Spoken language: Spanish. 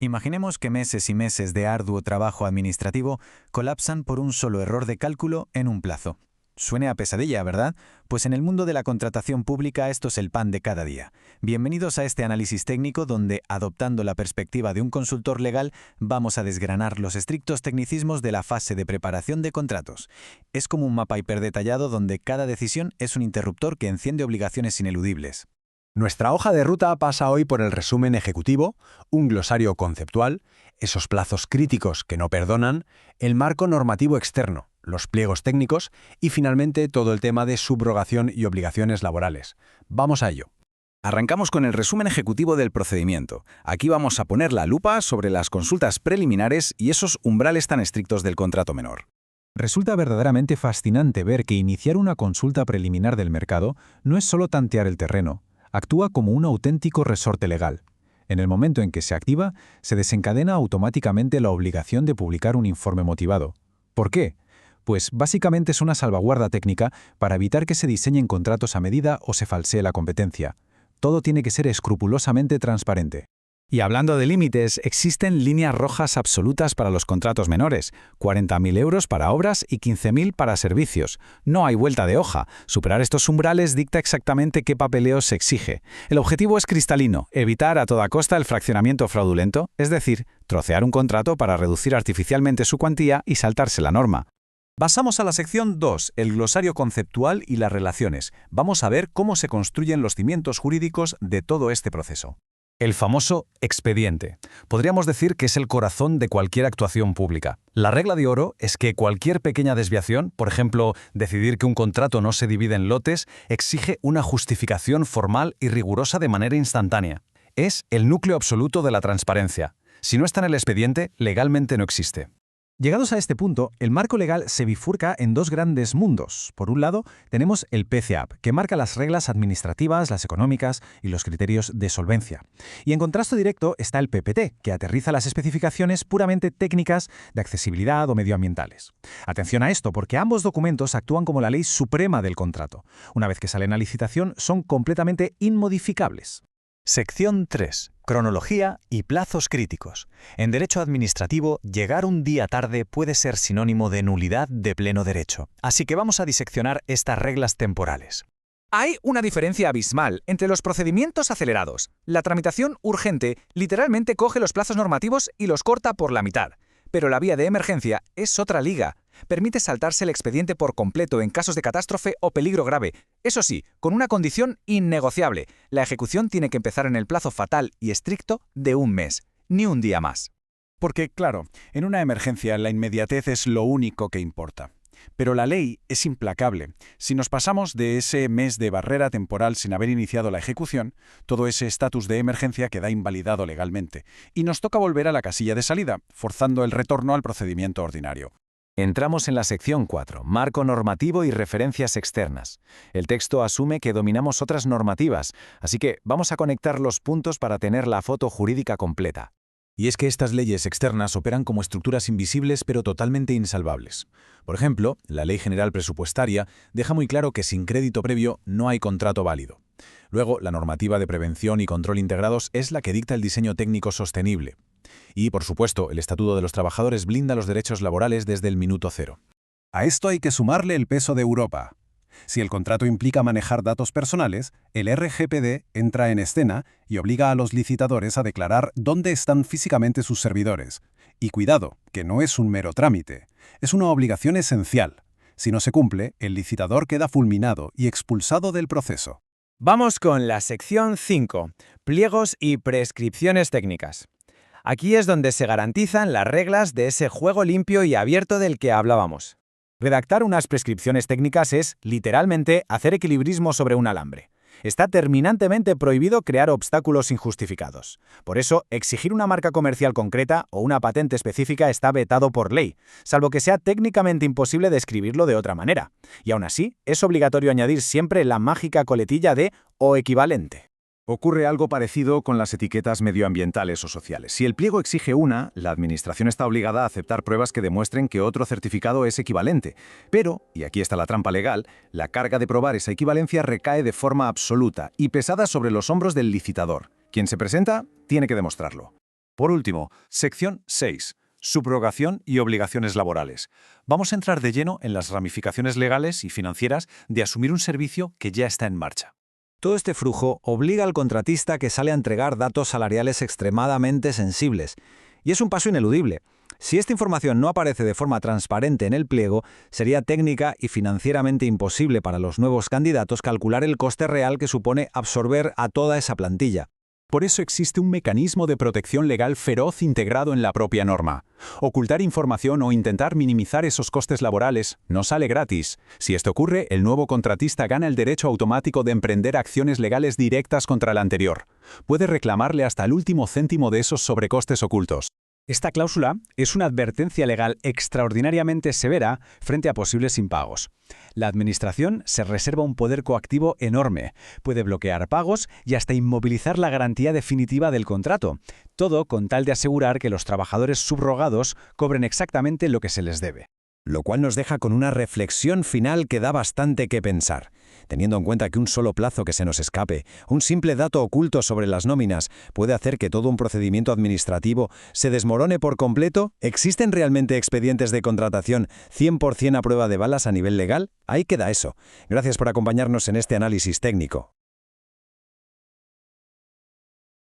Imaginemos que meses y meses de arduo trabajo administrativo colapsan por un solo error de cálculo en un plazo. Suene a pesadilla, ¿verdad? Pues en el mundo de la contratación pública esto es el pan de cada día. Bienvenidos a este análisis técnico donde, adoptando la perspectiva de un consultor legal, vamos a desgranar los estrictos tecnicismos de la fase de preparación de contratos. Es como un mapa hiperdetallado donde cada decisión es un interruptor que enciende obligaciones ineludibles. Nuestra hoja de ruta pasa hoy por el resumen ejecutivo, un glosario conceptual, esos plazos críticos que no perdonan, el marco normativo externo, los pliegos técnicos y finalmente todo el tema de subrogación y obligaciones laborales. Vamos a ello. Arrancamos con el resumen ejecutivo del procedimiento. Aquí vamos a poner la lupa sobre las consultas preliminares y esos umbrales tan estrictos del contrato menor. Resulta verdaderamente fascinante ver que iniciar una consulta preliminar del mercado no es solo tantear el terreno, actúa como un auténtico resorte legal. En el momento en que se activa, se desencadena automáticamente la obligación de publicar un informe motivado. ¿Por qué? Pues básicamente es una salvaguarda técnica para evitar que se diseñen contratos a medida o se falsee la competencia. Todo tiene que ser escrupulosamente transparente. Y hablando de límites, existen líneas rojas absolutas para los contratos menores, 40.000 euros para obras y 15.000 para servicios. No hay vuelta de hoja. Superar estos umbrales dicta exactamente qué papeleo se exige. El objetivo es cristalino, evitar a toda costa el fraccionamiento fraudulento, es decir, trocear un contrato para reducir artificialmente su cuantía y saltarse la norma. Pasamos a la sección 2, el glosario conceptual y las relaciones. Vamos a ver cómo se construyen los cimientos jurídicos de todo este proceso. El famoso expediente. Podríamos decir que es el corazón de cualquier actuación pública. La regla de oro es que cualquier pequeña desviación, por ejemplo, decidir que un contrato no se divide en lotes, exige una justificación formal y rigurosa de manera instantánea. Es el núcleo absoluto de la transparencia. Si no está en el expediente, legalmente no existe. Llegados a este punto, el marco legal se bifurca en dos grandes mundos. Por un lado, tenemos el PCAP, que marca las reglas administrativas, las económicas y los criterios de solvencia. Y en contraste directo está el PPT, que aterriza las especificaciones puramente técnicas de accesibilidad o medioambientales. Atención a esto, porque ambos documentos actúan como la ley suprema del contrato. Una vez que salen a licitación, son completamente inmodificables. Sección 3. Cronología y plazos críticos. En derecho administrativo, llegar un día tarde puede ser sinónimo de nulidad de pleno derecho. Así que vamos a diseccionar estas reglas temporales. Hay una diferencia abismal entre los procedimientos acelerados. La tramitación urgente literalmente coge los plazos normativos y los corta por la mitad. Pero la vía de emergencia es otra liga. Permite saltarse el expediente por completo en casos de catástrofe o peligro grave. Eso sí, con una condición innegociable. La ejecución tiene que empezar en el plazo fatal y estricto de un mes, ni un día más. Porque, claro, en una emergencia la inmediatez es lo único que importa. Pero la ley es implacable. Si nos pasamos de ese mes de barrera temporal sin haber iniciado la ejecución, todo ese estatus de emergencia queda invalidado legalmente, y nos toca volver a la casilla de salida, forzando el retorno al procedimiento ordinario. Entramos en la sección 4, marco normativo y referencias externas. El texto asume que dominamos otras normativas, así que vamos a conectar los puntos para tener la foto jurídica completa. Y es que estas leyes externas operan como estructuras invisibles pero totalmente insalvables. Por ejemplo, la Ley General Presupuestaria deja muy claro que sin crédito previo no hay contrato válido. Luego, la normativa de prevención y control integrados es la que dicta el diseño técnico sostenible. Y, por supuesto, el Estatuto de los Trabajadores blinda los derechos laborales desde el minuto cero. A esto hay que sumarle el peso de Europa. Si el contrato implica manejar datos personales, el RGPD entra en escena y obliga a los licitadores a declarar dónde están físicamente sus servidores. Y cuidado, que no es un mero trámite, es una obligación esencial. Si no se cumple, el licitador queda fulminado y expulsado del proceso. Vamos con la sección 5, pliegos y prescripciones técnicas. Aquí es donde se garantizan las reglas de ese juego limpio y abierto del que hablábamos. Redactar unas prescripciones técnicas es, literalmente, hacer equilibrismo sobre un alambre. Está terminantemente prohibido crear obstáculos injustificados. Por eso, exigir una marca comercial concreta o una patente específica está vetado por ley, salvo que sea técnicamente imposible describirlo de otra manera. Y aún así, es obligatorio añadir siempre la mágica coletilla de «o equivalente». Ocurre algo parecido con las etiquetas medioambientales o sociales. Si el pliego exige una, la Administración está obligada a aceptar pruebas que demuestren que otro certificado es equivalente. Pero, y aquí está la trampa legal, la carga de probar esa equivalencia recae de forma absoluta y pesada sobre los hombros del licitador. Quien se presenta, tiene que demostrarlo. Por último, sección 6. Subrogación y obligaciones laborales. Vamos a entrar de lleno en las ramificaciones legales y financieras de asumir un servicio que ya está en marcha. Todo este flujo obliga al contratista que sale a entregar datos salariales extremadamente sensibles. Y es un paso ineludible. Si esta información no aparece de forma transparente en el pliego, sería técnica y financieramente imposible para los nuevos candidatos calcular el coste real que supone absorber a toda esa plantilla. Por eso existe un mecanismo de protección legal feroz integrado en la propia norma. Ocultar información o intentar minimizar esos costes laborales no sale gratis. Si esto ocurre, el nuevo contratista gana el derecho automático de emprender acciones legales directas contra el anterior. Puede reclamarle hasta el último céntimo de esos sobrecostes ocultos. Esta cláusula es una advertencia legal extraordinariamente severa frente a posibles impagos. La Administración se reserva un poder coactivo enorme, puede bloquear pagos y hasta inmovilizar la garantía definitiva del contrato, todo con tal de asegurar que los trabajadores subrogados cobren exactamente lo que se les debe. Lo cual nos deja con una reflexión final que da bastante que pensar. Teniendo en cuenta que un solo plazo que se nos escape, un simple dato oculto sobre las nóminas, puede hacer que todo un procedimiento administrativo se desmorone por completo, ¿existen realmente expedientes de contratación 100% a prueba de balas a nivel legal? Ahí queda eso. Gracias por acompañarnos en este análisis técnico.